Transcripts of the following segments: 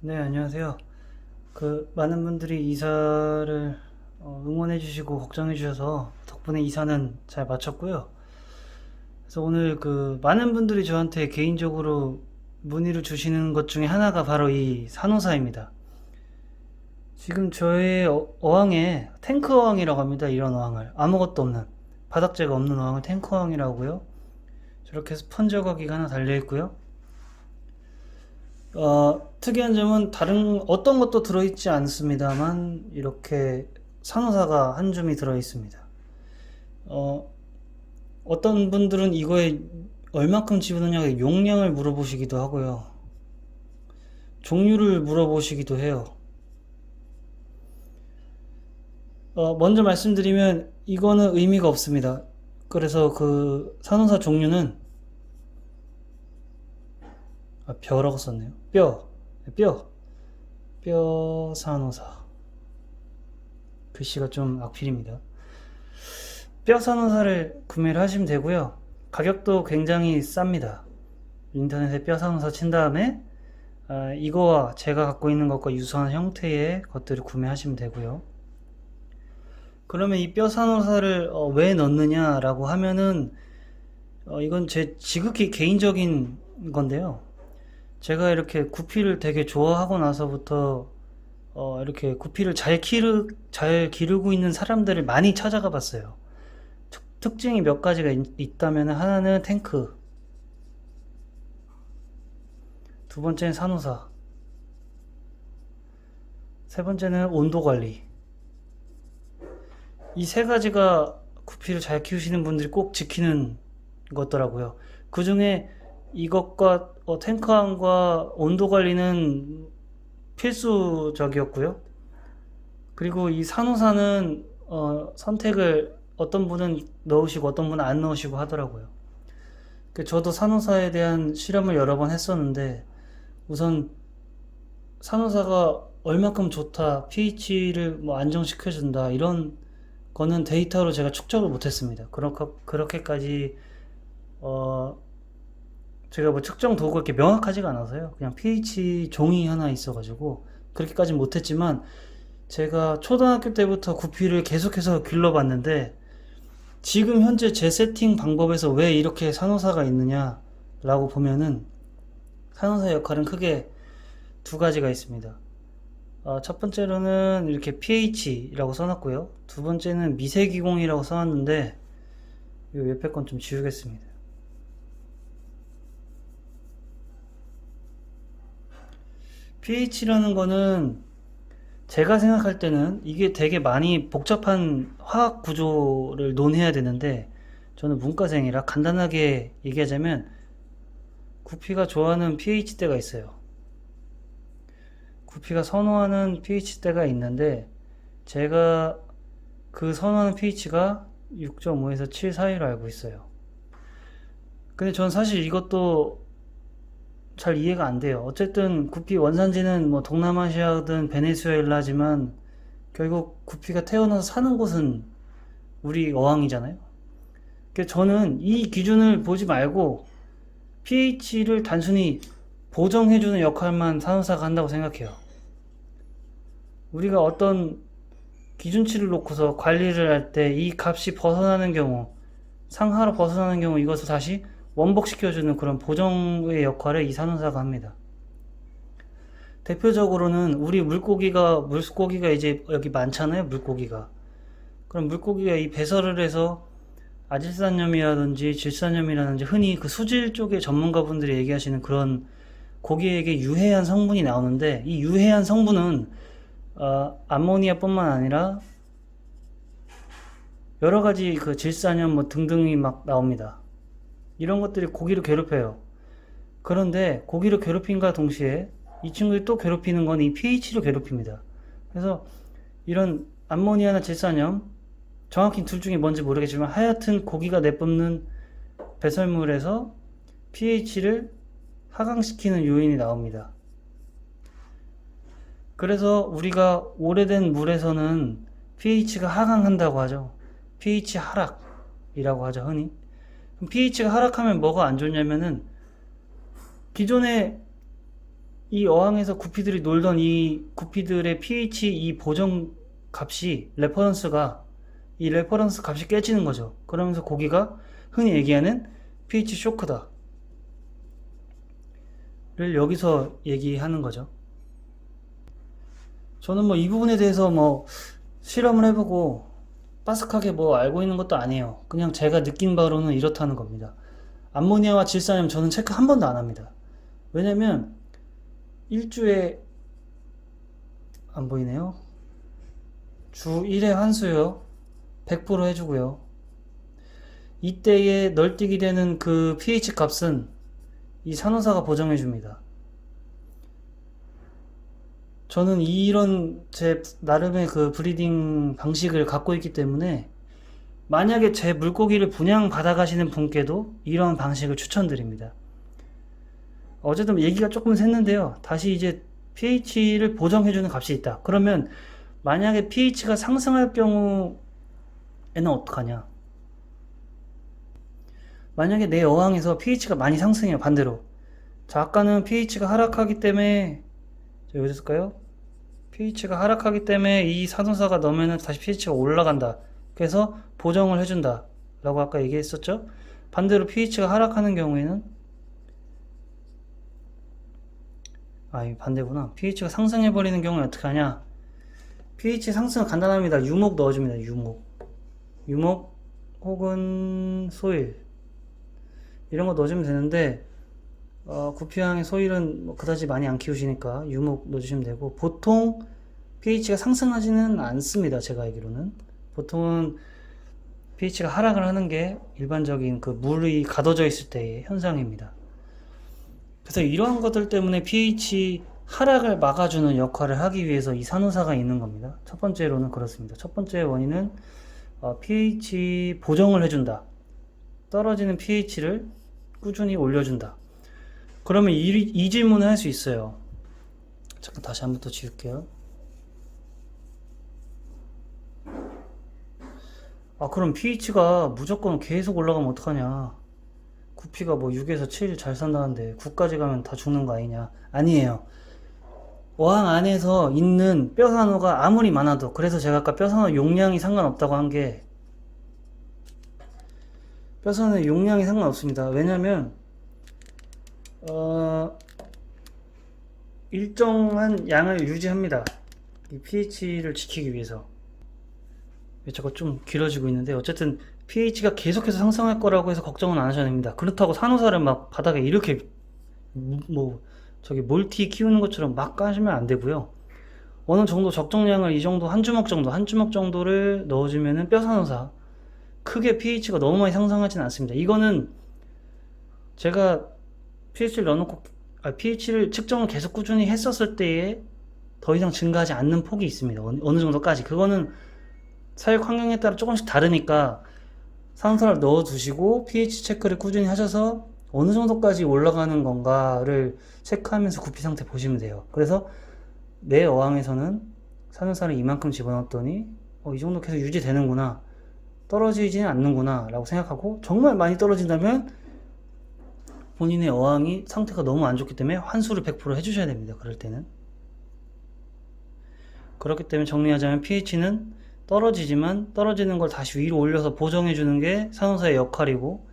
네, 안녕하세요. 많은 분들이 이사를 응원해 주시고 걱정해 주셔서 덕분에 이사는 잘 마쳤고요. 그래서 오늘 많은 분들이 저한테 개인적으로 문의를 주시는 것 중에 하나가 바로 이 산호사입니다. 지금 저의 어항에 탱크 어항이라고 합니다. 이런 어항을. 아무것도 없는, 바닥재가 없는 어항을 탱크 어항이라고요. 저렇게 스펀지 허가기가 하나 달려 있고요. 특이한 점은 다른 어떤 것도 들어있지 않습니다만 이렇게 산호사가 한 줌이 들어 있습니다. 어, 어떤 분들은 이거에 얼마큼 집어넣냐고 용량을 물어보시기도 하고요. 종류를 물어보시기도 해요. 먼저 말씀드리면 이거는 의미가 없습니다. 그래서 그 산호사 종류는 벼라고 썼네요. 뼈, 뼈 산호사. 글씨가 좀 악필입니다. 뼈산호사를 구매를 하시면 되고요. 가격도 굉장히 쌉니다. 인터넷에 뼈산호사 친 다음에 이거와 제가 갖고 있는 것과 유사한 형태의 것들을 구매하시면 되고요. 그러면 이 뼈산호사를 왜 넣느냐라고 하면은 이건 제 지극히 개인적인 건데요. 제가 이렇게 구피를 되게 좋아하고 나서부터 이렇게 구피를 잘 기르고 있는 사람들을 많이 찾아가 봤어요. 특징이 몇 가지가 있다면 하나는 탱크, 두 번째는 산호사, 세 번째는 온도 관리. 이 세 가지가 구피를 잘 키우시는 분들이 꼭 지키는 것더라고요. 그 중에 이것과 탱크안과 온도 관리는 필수적이었고요. 그리고 이 산호사는 선택을 어떤 분은 넣으시고 어떤 분은 안 넣으시고 하더라고요. 저도 산호사에 대한 실험을 여러 번 했었는데 우선 산호사가 얼마큼 좋다, pH를 뭐 안정시켜준다 이런 거는 데이터로 제가 축적을 못했습니다. 그렇게까지 어, 제가 뭐 측정 도구가 이렇게 명확하지가 않아서요. 그냥 pH 종이 하나 있어가지고 그렇게까지는 못했지만 제가 초등학교 때부터 구피를 계속해서 길러봤는데 지금 현재 제 세팅 방법에서 왜 이렇게 산호사가 있느냐라고 보면은 산호사의 역할은 크게 두 가지가 있습니다. 첫 번째로는 이렇게 pH라고 써놨고요. 두 번째는 미세기공이라고 써놨는데 이 옆에 건 좀 지우겠습니다. pH라는 거는 제가 생각할 때는 이게 되게 많이 복잡한 화학 구조를 논해야 되는데 저는 문과생이라 간단하게 얘기하자면 구피가 좋아하는 pH대가 있어요. 구피가 선호하는 pH대가 있는데 제가 그 선호하는 pH가 6.5에서 7 사이로 알고 있어요. 근데 전 사실 이것도 잘 이해가 안 돼요. 어쨌든 구피 원산지는 뭐 동남아시아든 베네수엘라지만 결국 구피가 태어나서 사는 곳은 우리 어항이잖아요. 그래서 저는 이 기준을 보지 말고 pH를 단순히 보정해주는 역할만 산호사가 한다고 생각해요. 우리가 어떤 기준치를 놓고서 관리를 할 때 이 값이 벗어나는 경우, 상하로 벗어나는 경우 이것을 다시 원복시켜주는 그런 보정의 역할을 이 산호사가 합니다. 대표적으로는 우리 물고기가 이제 여기 많잖아요, 물고기가. 그럼 물고기가 이 배설을 해서 아질산염이라든지 질산염이라든지 흔히 그 수질 쪽의 전문가분들이 얘기하시는 그런 고기에게 유해한 성분이 나오는데 이 유해한 성분은 암모니아뿐만 아니라 여러 가지 그 질산염 뭐 등등이 막 나옵니다. 이런 것들이 고기를 괴롭혀요. 그런데 고기를 괴롭힌과 동시에 이 친구들이 또 괴롭히는 건 이 pH를 괴롭힙니다. 그래서 이런 암모니아나 질산염, 정확히 둘 중에 뭔지 모르겠지만 하여튼 고기가 내뿜는 배설물에서 pH를 하강시키는 요인이 나옵니다. 그래서 우리가 오래된 물에서는 pH가 하강한다고 하죠. pH 하락이라고 하죠, 흔히. pH가 하락하면 뭐가 안 좋냐면은 기존에 이 어항에서 구피들이 놀던 이 구피들의 pH 이 보정 값이 이 레퍼런스 값이 깨지는 거죠. 그러면서 고기가 흔히 얘기하는 pH 쇼크다 를 여기서 얘기하는 거죠. 저는 뭐 이 부분에 대해서 뭐 실험을 해보고 빠삭하게 뭐 알고 있는 것도 아니에요. 그냥 제가 느낀 바로는 이렇다는 겁니다. 암모니아와 질산염 저는 체크 한 번도 안 합니다. 왜냐면 일주에 안 보이네요. 주 1회 환수요. 100% 해주고요. 이때에 널뛰기 되는 그 pH 값은 이 산호사가 보정해줍니다. 저는 이런 제 나름의 그 브리딩 방식을 갖고 있기 때문에 만약에 제 물고기를 분양 받아가시는 분께도 이런 방식을 추천드립니다. 어제도 얘기가 조금 샜는데요. 다시 이제 pH를 보정해주는 값이 있다. 그러면 만약에 pH가 상승할 경우에는 어떡하냐? 만약에 내 어항에서 pH가 많이 상승해요. 반대로. 자, 아까는 pH가 하락하기 때문에 여기 있을까요? pH가 하락하기 때문에 이 산호사가 넣으면 다시 pH가 올라간다. 그래서 보정을 해준다. 라고 아까 얘기했었죠? 반대로 pH가 하락하는 경우에는 이 반대구나. pH가 상승해버리는 경우에 어떻게 하냐? pH 상승은 간단합니다. 유목 넣어줍니다. 유목 혹은 소일 이런 거 넣어주면 되는데 구피항의 소일은 뭐 그다지 많이 안 키우시니까 유목 넣어주시면 되고 보통 pH가 상승하지는 않습니다. 제가 알기로는 보통은 pH가 하락을 하는 게 일반적인 그 물이 가둬져 있을 때의 현상입니다. 그래서 이러한 것들 때문에 pH 하락을 막아주는 역할을 하기 위해서 이 산호사가 있는 겁니다. 첫 번째로는 그렇습니다. 첫 번째 원인은 pH 보정을 해준다. 떨어지는 pH를 꾸준히 올려준다. 그러면 이 질문을 할 수 있어요. 잠깐 다시 한번 더 지울게요. 그럼 pH가 무조건 계속 올라가면 어떡하냐? 구피가 뭐 6에서 7 잘 산다는데 9까지 가면 다 죽는 거 아니냐? 아니에요. 어항 안에서 있는 뼈산호가 아무리 많아도, 그래서 제가 아까 뼈산호 용량이 상관없다고 한 게, 뼈산호의 용량이 상관없습니다. 왜냐면 일정한 양을 유지합니다. 이 pH를 지키기 위해서. 저거 좀 길어지고 있는데, 어쨌든 pH가 계속해서 상승할 거라고 해서 걱정은 안 하셔야 됩니다. 그렇다고 산호사를 막 바닥에 이렇게 저기 몰티 키우는 것처럼 막 까시면 안 되고요. 어느 정도 적정량을 이 정도 한 주먹 정도를 넣어주면은 뼈산호사 크게 pH가 너무 많이 상승하지는 않습니다. 이거는 제가 pH를 넣어놓고 pH를 측정을 계속 꾸준히 했었을 때에 더 이상 증가하지 않는 폭이 있습니다. 어느 정도까지. 그거는 사육 환경에 따라 조금씩 다르니까 산호사를 넣어두시고 pH 체크를 꾸준히 하셔서 어느 정도까지 올라가는 건가를 체크하면서 구피 상태 보시면 돼요. 그래서 내 어항에서는 산호사를 이만큼 집어넣었더니 이 정도 계속 유지되는구나, 떨어지지는 않는구나 라고 생각하고, 정말 많이 떨어진다면 본인의 어항이 상태가 너무 안 좋기 때문에 환수를 100% 해주셔야 됩니다. 그럴 때는. 그렇기 때문에 정리하자면 pH는 떨어지지만 떨어지는 걸 다시 위로 올려서 보정해 주는 게 산호사의 역할이고,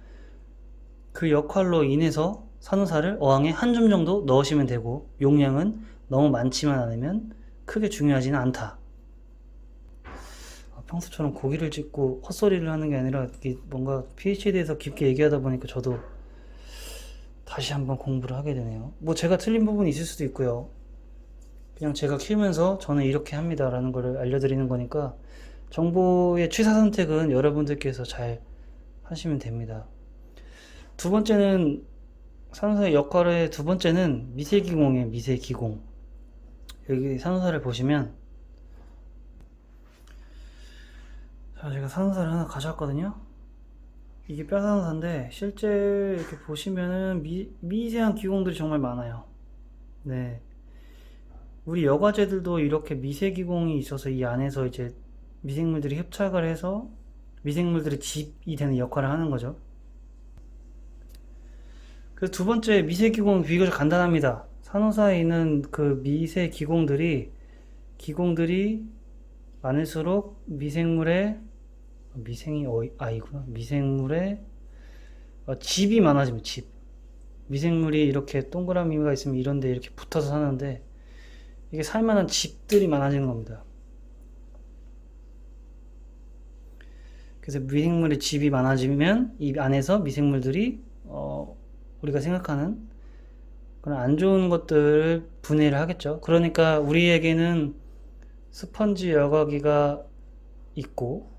그 역할로 인해서 산호사를 어항에 한 줌 정도 넣으시면 되고, 용량은 너무 많지만 않으면 크게 중요하지는 않다. 평소처럼 고기를 찍고 헛소리를 하는 게 아니라 뭔가 pH에 대해서 깊게 얘기하다 보니까 저도 다시 한번 공부를 하게 되네요. 뭐 제가 틀린 부분이 있을 수도 있고요. 그냥 제가 키우면서 저는 이렇게 합니다 라는 걸 알려드리는 거니까 정보의 취사 선택은 여러분들께서 잘 하시면 됩니다. 두 번째는, 산호사의 역할의 두 번째는 미세기공이에요. 미세기공. 여기 산호사를 보시면, 자, 제가 산호사를 하나 가져왔거든요. 이게 뼈산호사인데 실제 이렇게 보시면은 미세한 기공들이 정말 많아요. 네, 우리 여과제들도 이렇게 미세기공이 있어서 이 안에서 이제 미생물들이 협착을 해서 미생물들의 집이 되는 역할을 하는 거죠. 그래서 두 번째, 미세기공은 비교적 간단합니다. 산호사에 있는 그 미세 기공들이 많을수록 미생물의 미생이 아이구나. 미생물의 집이 많아지면 집. 미생물이 이렇게 동그라미가 있으면 이런 데 이렇게 붙어서 사는데 이게 살만한 집들이 많아지는 겁니다. 그래서 미생물의 집이 많아지면 이 안에서 미생물들이 우리가 생각하는 그런 안 좋은 것들을 분해를 하겠죠. 그러니까 우리에게는 스펀지 여과기가 있고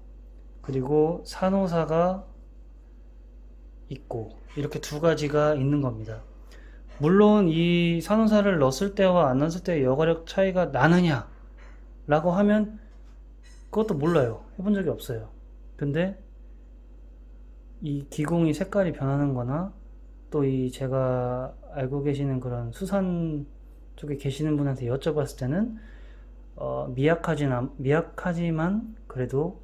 그리고 산호사가 있고 이렇게 두 가지가 있는 겁니다. 물론 이 산호사를 넣었을 때와 안 넣었을 때의 여과력 차이가 나느냐 라고 하면 그것도 몰라요. 해본 적이 없어요. 근데 이 기공이 색깔이 변하는 거나 또 이 제가 알고 계시는 그런 수산 쪽에 계시는 분한테 여쭤봤을 때는 미약하지만 그래도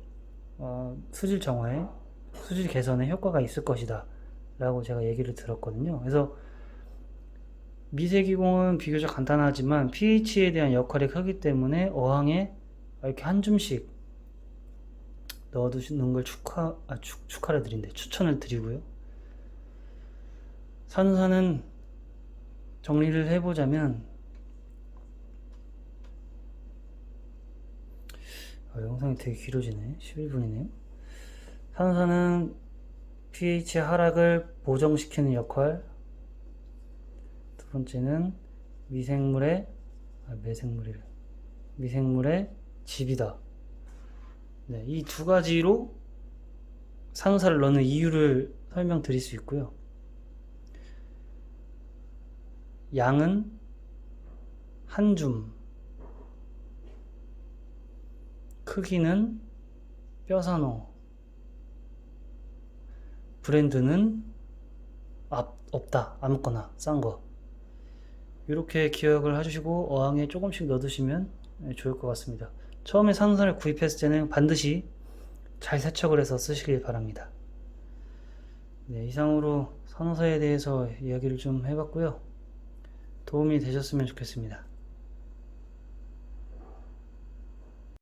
수질 정화에 수질 개선에 효과가 있을 것이다 라고 제가 얘기를 들었거든요. 그래서 미세기공은 비교적 간단하지만 pH에 대한 역할이 크기 때문에 어항에 이렇게 한 줌씩 넣어두시는 걸 추천을 드리고요. 산호사는 정리를 해보자면 영상이 되게 길어지네. 11분이네요. 산호사는 pH 하락을 보정시키는 역할, 두 번째는 미생물의 집이다. 네, 이 두 가지로 산호사를 넣는 이유를 설명드릴 수 있고요. 양은 한 줌, 크기는 뼈산호, 브랜드는 없다, 아무거나 싼 거. 이렇게 기억을 해주시고 어항에 조금씩 넣어두시면 좋을 것 같습니다. 처음에 산호사를 구입했을 때는 반드시 잘 세척을 해서 쓰시길 바랍니다. 네, 이상으로 산호사에 대해서 이야기를 좀 해봤고요. 도움이 되셨으면 좋겠습니다.